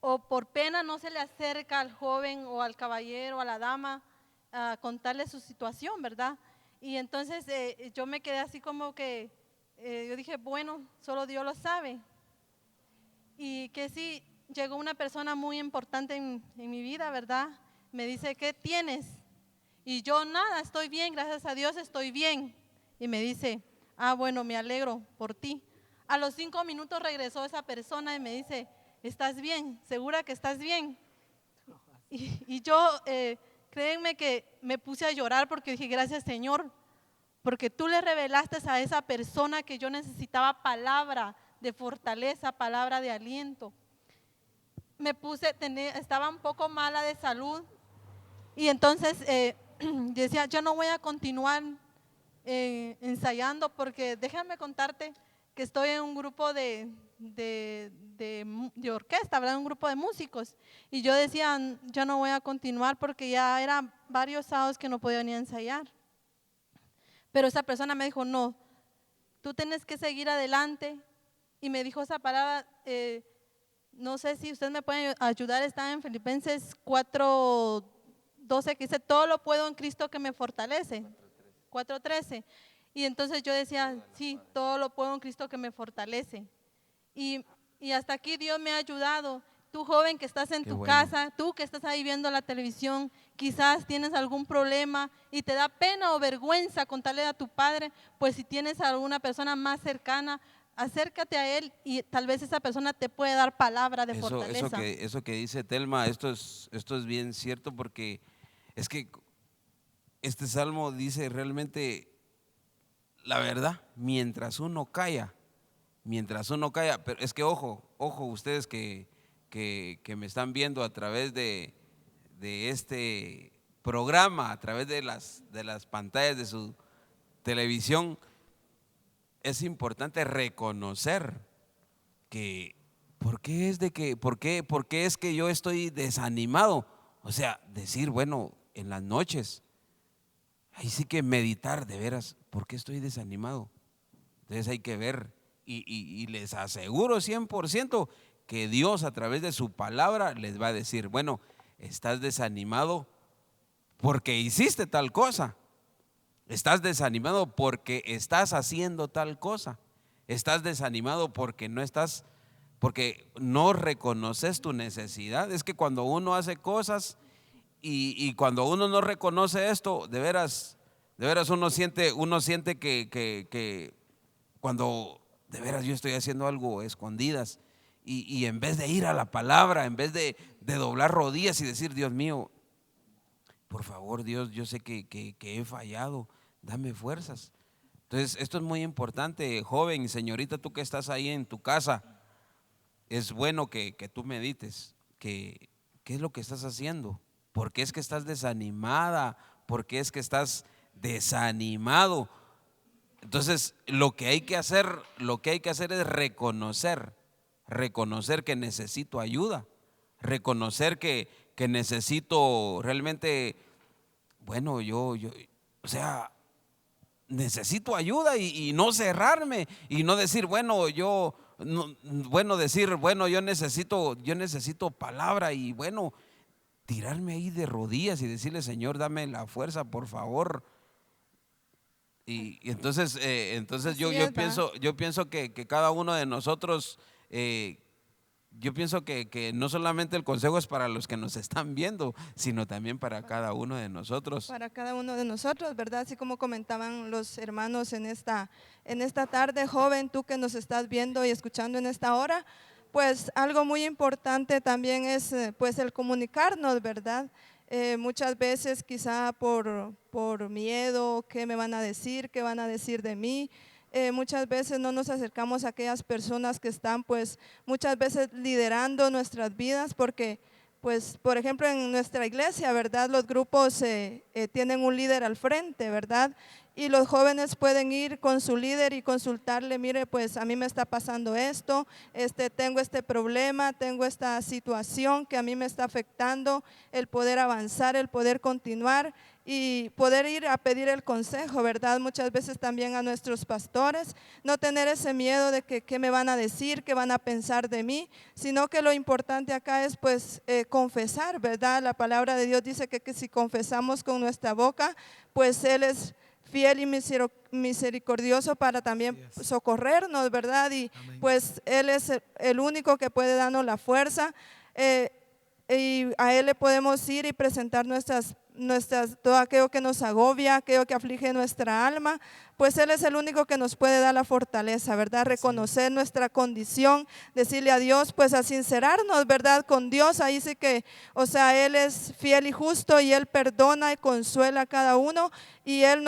o por pena no se le acerca al joven o al caballero o a la dama a contarle su situación, ¿verdad? Y entonces yo me quedé así como que, yo dije, bueno, solo Dios lo sabe. Y que sí, llegó una persona muy importante en mi vida, ¿verdad? Me dice, ¿qué tienes? Y yo, nada, estoy bien, gracias a Dios estoy bien. Y me dice, bueno, me alegro por ti. A los 5 minutos regresó esa persona y me dice, ¿estás bien? ¿Segura que estás bien? Y yo, créenme que me puse a llorar porque dije, gracias Señor, porque tú le revelaste a esa persona que yo necesitaba palabra de fortaleza, palabra de aliento. Estaba un poco mala de salud y entonces decía, yo no voy a continuar ensayando porque déjame contarte que estoy en un grupo de de orquesta, ¿verdad? Un grupo de músicos. Y yo decía, yo no voy a continuar porque ya eran varios sábados que no podía ni ensayar. Pero esa persona me dijo, no, tú tienes que seguir adelante. Y me dijo esa palabra, no sé si usted me puede ayudar, está en Filipenses 4:12, que dice, todo lo puedo en Cristo que me fortalece. 4:13. Y entonces yo decía, sí, todo lo puedo en Cristo que me fortalece. Y hasta aquí Dios me ha ayudado. Tú joven que estás en Qué tu bueno. casa, tú que estás ahí viendo la televisión, quizás tienes algún problema y te da pena o vergüenza contarle a tu padre, pues si tienes a alguna persona más cercana, acércate a él y tal vez esa persona te puede dar palabra de fortaleza. Eso que dice Telma, esto es bien cierto, porque es que este salmo dice realmente la verdad, mientras uno calla, pero es que ojo ustedes que me están viendo a través de este programa, a través de las pantallas de su televisión, es importante reconocer que por qué es que yo estoy desanimado. O sea, decir, bueno, en las noches, ahí sí que meditar de veras, ¿por qué estoy desanimado? Entonces hay que ver, y les aseguro 100% que Dios a través de su palabra les va a decir, bueno, estás desanimado porque hiciste tal cosa, estás desanimado porque estás haciendo tal cosa, estás desanimado porque no reconoces tu necesidad. Es que cuando uno hace cosas y cuando uno no reconoce esto, de veras uno siente que cuando de veras yo estoy haciendo algo escondidas, y en vez de ir a la palabra, en vez de doblar rodillas y decir, Dios mío, por favor Dios, yo sé que he fallado, dame fuerzas. Entonces esto es muy importante, joven y señorita, tú que estás ahí en tu casa, es bueno que tú medites, qué es lo que estás haciendo, por qué es que estás desanimada, por qué es que estás desanimado. Entonces lo que hay que hacer es reconocer que necesito ayuda, reconocer que necesito realmente, bueno, o sea, necesito ayuda, y no cerrarme y no decir, bueno, yo necesito palabra, y bueno, tirarme ahí de rodillas y decirle, Señor, dame la fuerza, por favor. Y entonces yo pienso que cada uno de nosotros, yo pienso que no solamente el consejo es para los que nos están viendo, sino también para cada uno de nosotros. Para cada uno de nosotros, ¿verdad? Así como comentaban los hermanos en esta tarde, joven, tú que nos estás viendo y escuchando en esta hora, pues algo muy importante también es pues el comunicarnos, ¿verdad? Muchas veces quizá por miedo, ¿qué me van a decir? ¿Qué van a decir de mí? Muchas veces no nos acercamos a aquellas personas que están pues muchas veces liderando nuestras vidas, porque pues por ejemplo en nuestra iglesia, ¿verdad? Los grupos tienen un líder al frente, ¿verdad? Y los jóvenes pueden ir con su líder y consultarle, mire, pues a mí me está pasando esto, tengo este problema, tengo esta situación que a mí me está afectando, el poder avanzar, el poder continuar y poder ir a pedir el consejo, ¿verdad? Muchas veces también a nuestros pastores, no tener ese miedo de que qué me van a decir, qué van a pensar de mí, sino que lo importante acá es pues confesar, ¿verdad? La palabra de Dios dice que si confesamos con nuestra boca, pues Él es fiel y misericordioso para también socorrernos, ¿verdad? Y Amén. pues Él es el único que puede darnos la fuerza, y a Él le podemos ir y presentar todo aquello que nos agobia, aquello que aflige nuestra alma, pues Él es el único que nos puede dar la fortaleza, ¿verdad? Reconocer nuestra condición, decirle a Dios, pues a sincerarnos, ¿verdad? Con Dios, ahí sí que, o sea, Él es fiel y justo y Él perdona y consuela a cada uno, y Él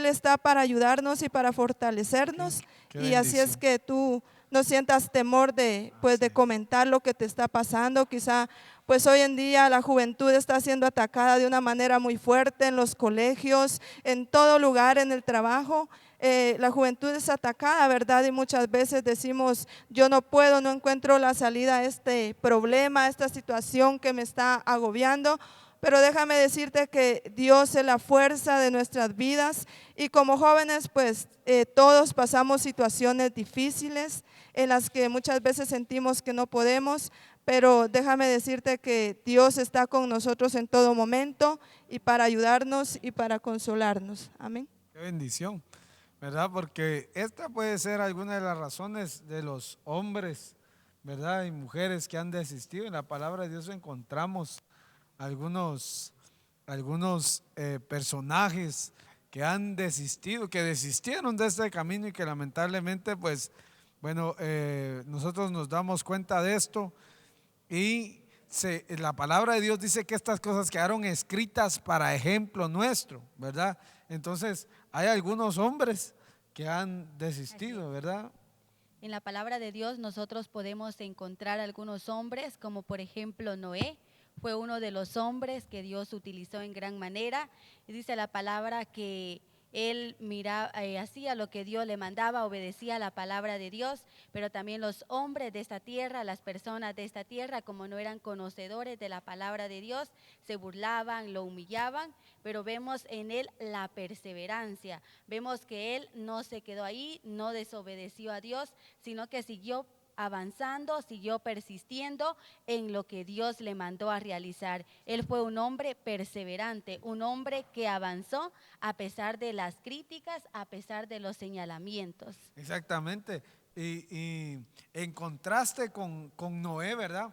está para ayudarnos y para fortalecernos, Qué y así es bendición. que tú no sientas temor de comentar lo que te está pasando. Quizá pues hoy en día la juventud está siendo atacada de una manera muy fuerte en los colegios, en todo lugar, en el trabajo. la juventud es atacada, ¿verdad? Y muchas veces decimos, yo no puedo, no encuentro la salida a este problema, a esta situación que me está agobiando. Pero déjame decirte que Dios es la fuerza de nuestras vidas y como jóvenes pues todos pasamos situaciones difíciles en las que muchas veces sentimos que no podemos, pero déjame decirte que Dios está con nosotros en todo momento y para ayudarnos y para consolarnos. Amén. Qué bendición, ¿verdad? Porque esta puede ser alguna de las razones de los hombres, ¿verdad? Y mujeres que han desistido. En la palabra de Dios encontramos algunos personajes que han desistido, que desistieron de este camino y que lamentablemente pues bueno, nosotros nos damos cuenta de esto y la palabra de Dios dice que estas cosas quedaron escritas para ejemplo nuestro, ¿verdad? Entonces hay algunos hombres que han desistido, ¿verdad? En la palabra de Dios nosotros podemos encontrar algunos hombres, como por ejemplo Noé. Fue uno de los hombres que Dios utilizó en gran manera. Y dice la palabra que él hacía lo que Dios le mandaba, obedecía a la palabra de Dios, pero también los hombres de esta tierra, las personas de esta tierra, como no eran conocedores de la palabra de Dios, se burlaban, lo humillaban, pero vemos en él la perseverancia. Vemos que él no se quedó ahí, no desobedeció a Dios, sino que siguió avanzando, siguió persistiendo en lo que Dios le mandó a realizar. Él fue un hombre perseverante, un hombre que avanzó a pesar de las críticas, a pesar de los señalamientos. Exactamente, y en contraste con Noé, ¿verdad?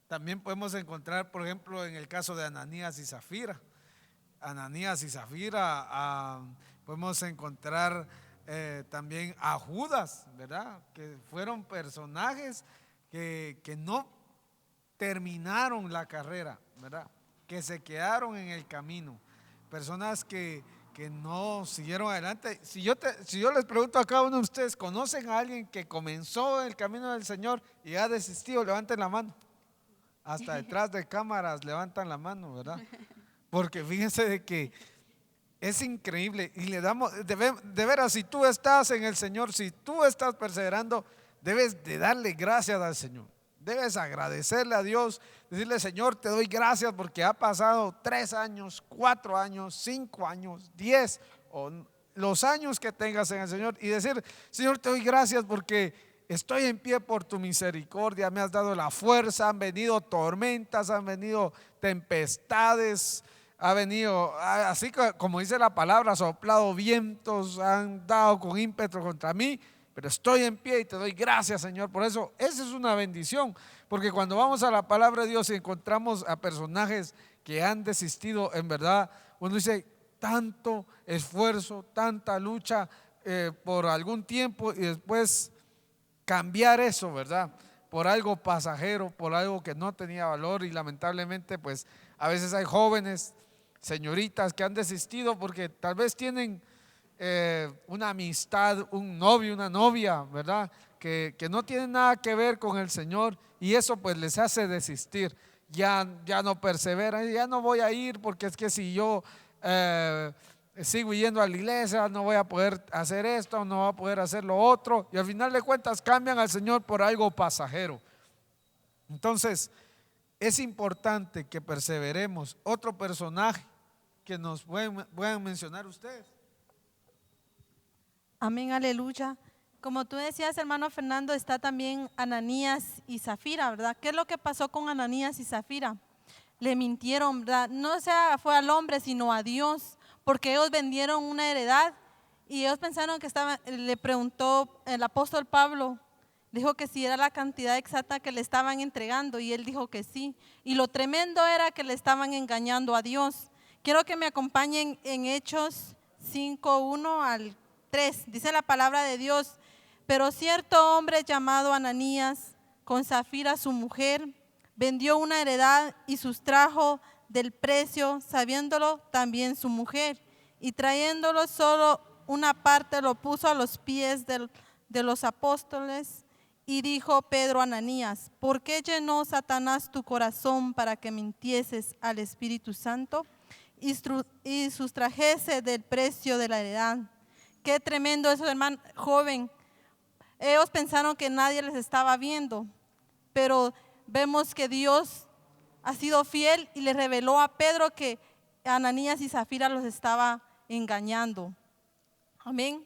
También podemos encontrar, por ejemplo, en el caso de Ananías y Zafira. Ananías y Zafira, podemos encontrar también a Judas, ¿verdad? Que fueron personajes que no terminaron la carrera, ¿verdad? Que se quedaron en el camino, personas que no siguieron adelante. Si yo les pregunto a cada uno de ustedes, ¿conocen a alguien que comenzó el camino del Señor y ha desistido? Levanten la mano. Hasta detrás de cámaras levantan la mano, ¿verdad? Porque fíjense de que es increíble y le damos, de veras, si tú estás en el Señor, si tú estás perseverando, debes de darle gracias al Señor. Debes agradecerle a Dios, decirle: Señor, te doy gracias porque ha pasado 3 años, 4 años, 5 años, 10 o los años que tengas en el Señor, y decir: Señor, te doy gracias porque estoy en pie por tu misericordia, me has dado la fuerza, han venido tormentas, han venido tempestades, ha venido, así como dice la palabra, soplado vientos, han dado con ímpetu contra mí, pero estoy en pie y te doy gracias, Señor. Por eso, esa es una bendición, porque cuando vamos a la palabra de Dios y encontramos a personajes que han desistido, en verdad, uno dice: tanto esfuerzo, tanta lucha por algún tiempo, y después cambiar eso, ¿verdad? Por algo pasajero, por algo que no tenía valor. Y lamentablemente pues a veces hay jóvenes, señoritas que han desistido porque tal vez tienen una amistad, un novio, una novia, ¿verdad? Que no tienen nada que ver con el Señor, y eso pues les hace desistir. Ya no perseveran, ya no voy a ir porque es que si yo sigo yendo a la iglesia no voy a poder hacer esto, no voy a poder hacer lo otro, y al final de cuentas cambian al Señor por algo pasajero. Entonces es importante que perseveremos. Otro personaje que nos puedan mencionar ustedes. Amén, aleluya. Como tú decías, hermano Fernando, está también Ananías y Zafira, ¿verdad? ¿Qué es lo que pasó con Ananías y Zafira? Le mintieron, ¿verdad? No fue al hombre, sino a Dios, porque ellos vendieron una heredad y ellos pensaron que le preguntó el apóstol Pablo, dijo que si era la cantidad exacta que le estaban entregando, y él dijo que sí. Y lo tremendo era que le estaban engañando a Dios. Quiero que me acompañen en Hechos 5:1 al 3. Dice la palabra de Dios: pero cierto hombre llamado Ananías, con Zafira su mujer, vendió una heredad y sustrajo del precio, sabiéndolo también su mujer, y trayéndolo solo una parte lo puso a los pies de los apóstoles. Y dijo Pedro a Ananías: ¿por qué llenó Satanás tu corazón para que mintieses al Espíritu Santo y sustrajese del precio de la heredad qué tremendo eso, hermano joven. Ellos pensaron que nadie les estaba viendo, pero vemos que Dios ha sido fiel y le reveló a Pedro que Ananías y Zafira los estaba engañando. Amén.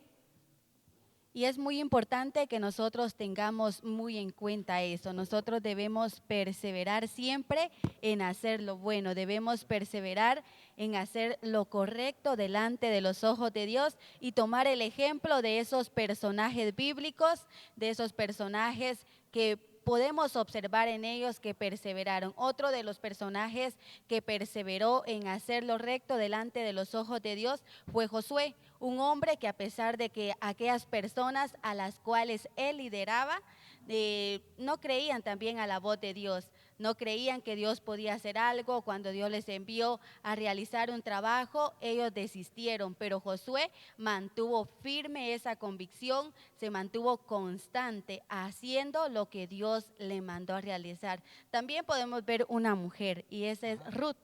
Y es muy importante que nosotros tengamos muy en cuenta eso. Nosotros debemos perseverar siempre en hacer lo bueno. Debemos perseverar en hacer lo correcto delante de los ojos de Dios y tomar el ejemplo de esos personajes bíblicos, de esos personajes que podemos observar en ellos que perseveraron. Otro de los personajes que perseveró en hacer lo recto delante de los ojos de Dios fue Josué, un hombre que a pesar de que aquellas personas a las cuales él lideraba no creían también a la voz de Dios, no creían que Dios podía hacer algo. Cuando Dios les envió a realizar un trabajo, ellos desistieron, pero Josué mantuvo firme esa convicción, se mantuvo constante haciendo lo que Dios le mandó a realizar. También podemos ver una mujer, y esa es Ruth,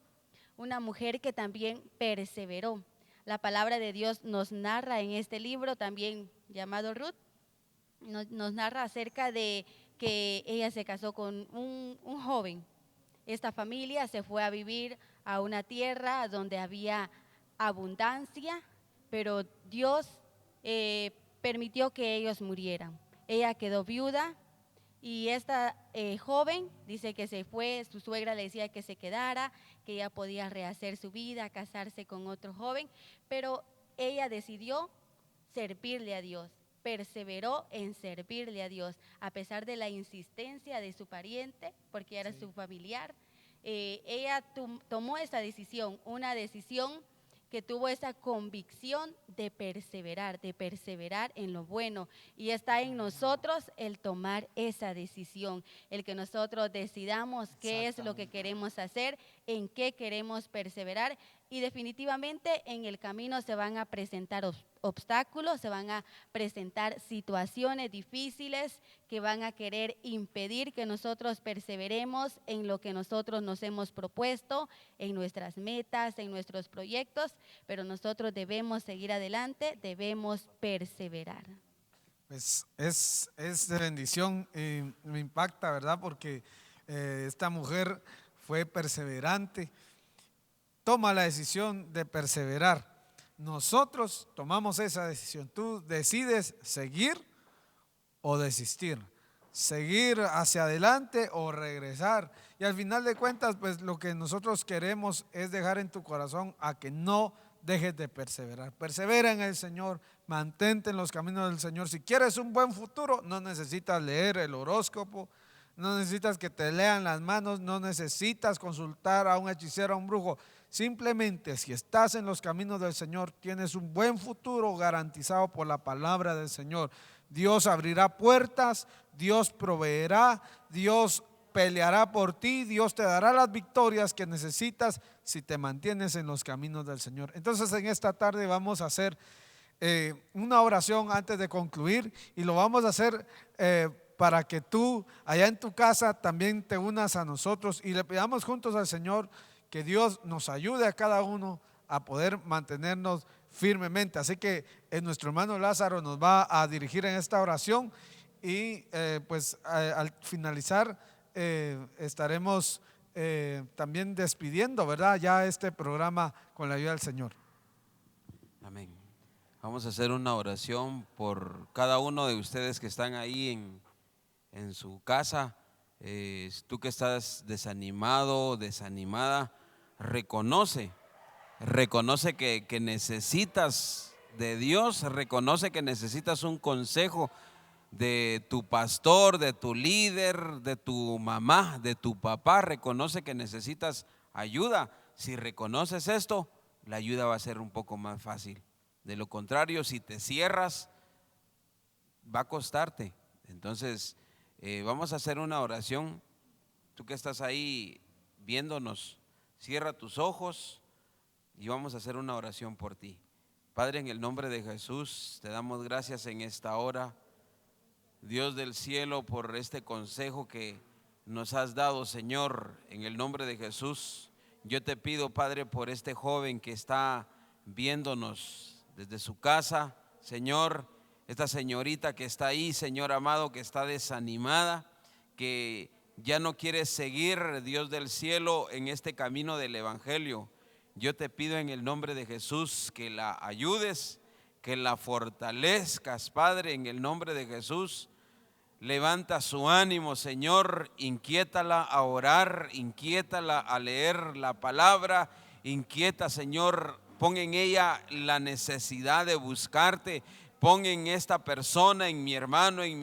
una mujer que también perseveró. La palabra de Dios nos narra en este libro también llamado Ruth, nos narra acerca de que ella se casó con un joven. Esta familia se fue a vivir a una tierra donde había abundancia, pero Dios permitió que ellos murieran. Ella quedó viuda y esta joven dice que se fue, su suegra le decía que se quedara, que ella podía rehacer su vida, casarse con otro joven, pero ella decidió servirle a Dios. Perseveró en servirle a Dios, a pesar de la insistencia de su pariente, porque era su familiar. Ella tomó esa decisión, una decisión que tuvo esa convicción de perseverar en lo bueno. Y está en nosotros el tomar esa decisión, el que nosotros decidamos qué es lo que queremos hacer, en qué queremos perseverar. Y definitivamente en el camino se van a presentar obstáculos, se van a presentar situaciones difíciles que van a querer impedir que nosotros perseveremos en lo que nosotros nos hemos propuesto, en nuestras metas, en nuestros proyectos, pero nosotros debemos seguir adelante, debemos perseverar. Pues es de bendición y me impacta, ¿verdad? Porque esta mujer fue perseverante, toma la decisión de perseverar. Nosotros tomamos esa decisión. Tú decides seguir o desistir, seguir hacia adelante o regresar. Y al final de cuentas, pues lo que nosotros queremos es dejar en tu corazón a que no dejes de perseverar. Persevera en el Señor, mantente en los caminos del Señor. Si quieres un buen futuro, no necesitas leer el horóscopo, no necesitas que te lean las manos, no necesitas consultar a un hechicero, a un brujo. Simplemente si estás en los caminos del Señor, tienes un buen futuro garantizado por la palabra del Señor. Dios abrirá puertas, Dios proveerá, Dios peleará por ti, Dios te dará las victorias que necesitas si te mantienes en los caminos del Señor. Entonces en esta tarde vamos a hacer una oración antes de concluir, y lo vamos a hacer para que tú allá en tu casa también te unas a nosotros y le pidamos juntos al Señor que Dios nos ayude a cada uno a poder mantenernos firmemente. Así que nuestro hermano Lázaro nos va a dirigir en esta oración y pues al finalizar estaremos también despidiendo, ¿verdad? Ya este programa con la ayuda del Señor. Amén. Vamos a hacer una oración por cada uno de ustedes que están ahí en su casa. Tú que estás desanimado, desanimada, reconoce que necesitas de Dios, reconoce que necesitas un consejo de tu pastor, de tu líder, de tu mamá, de tu papá. Reconoce que necesitas ayuda. Si reconoces esto, la ayuda va a ser un poco más fácil. De lo contrario, si te cierras, va a costarte. Entonces, vamos a hacer una oración. Tú que estás ahí viéndonos, cierra tus ojos y vamos a hacer una oración por ti. Padre, en el nombre de Jesús, te damos gracias en esta hora, Dios del cielo, por este consejo que nos has dado, Señor. En el nombre de Jesús, yo te pido, Padre, por este joven que está viéndonos desde su casa, Señor, esta señorita que está ahí, Señor amado, que está desanimada, que ya no quiere seguir, Dios del cielo, en este camino del evangelio. Yo te pido en el nombre de Jesús que la ayudes, que la fortalezcas, Padre, en el nombre de Jesús. Levanta su ánimo, Señor, inquiétala a orar, inquiétala a leer la palabra, inquieta, Señor, pon en ella la necesidad de buscarte, pon en esta persona, en mi hermano, en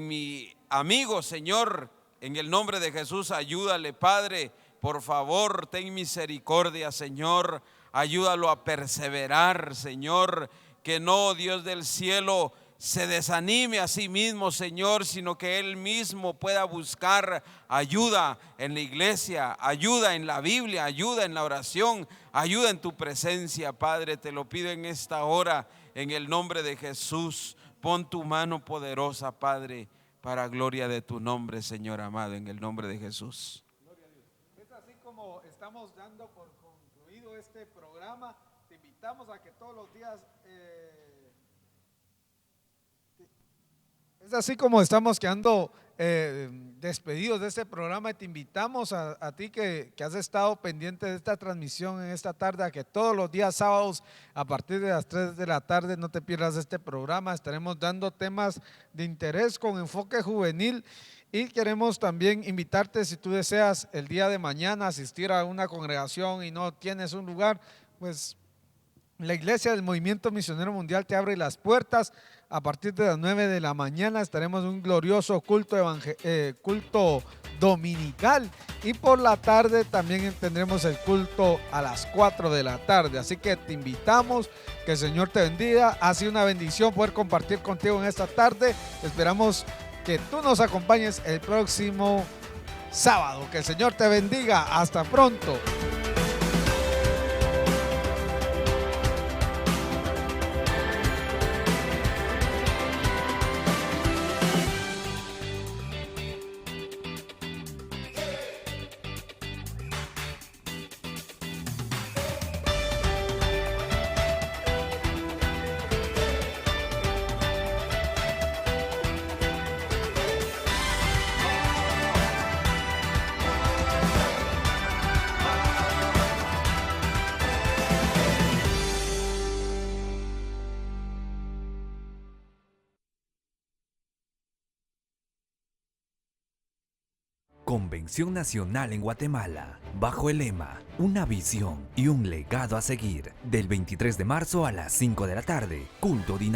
mi amigo, Señor, en el nombre de Jesús, ayúdale, Padre, por favor, ten misericordia, Señor, ayúdalo a perseverar, Señor, que no, Dios del cielo, se desanime a sí mismo, Señor, sino que él mismo pueda buscar ayuda en la iglesia, ayuda en la Biblia, ayuda en la oración, ayuda en tu presencia, Padre. Te lo pido en esta hora, en el nombre de Jesús. Pon tu mano poderosa, Padre, para gloria de tu nombre, Señor amado, en el nombre de Jesús. Es así como estamos dando por concluido este programa. Te invitamos a que todos los días... Es así como estamos quedando despedidos de este programa, y te invitamos a ti que has estado pendiente de esta transmisión en esta tarde, a que todos los días sábados a partir de las 3 de la tarde no te pierdas este programa. Estaremos dando temas de interés con enfoque juvenil, y queremos también invitarte, si tú deseas el día de mañana asistir a una congregación y no tienes un lugar, pues la Iglesia del Movimiento Misionero Mundial te abre las puertas. A partir de las 9 de la mañana estaremos en un glorioso culto dominical, y por la tarde también tendremos el culto a las 4 de la tarde. Así que te invitamos, que el Señor te bendiga. Ha sido una bendición poder compartir contigo en esta tarde. Esperamos que tú nos acompañes el próximo sábado. Que el Señor te bendiga. Hasta pronto. Convención Nacional en Guatemala, bajo el lema Una visión y un legado a seguir, del 23 de marzo a las 5 de la tarde, culto dinámico.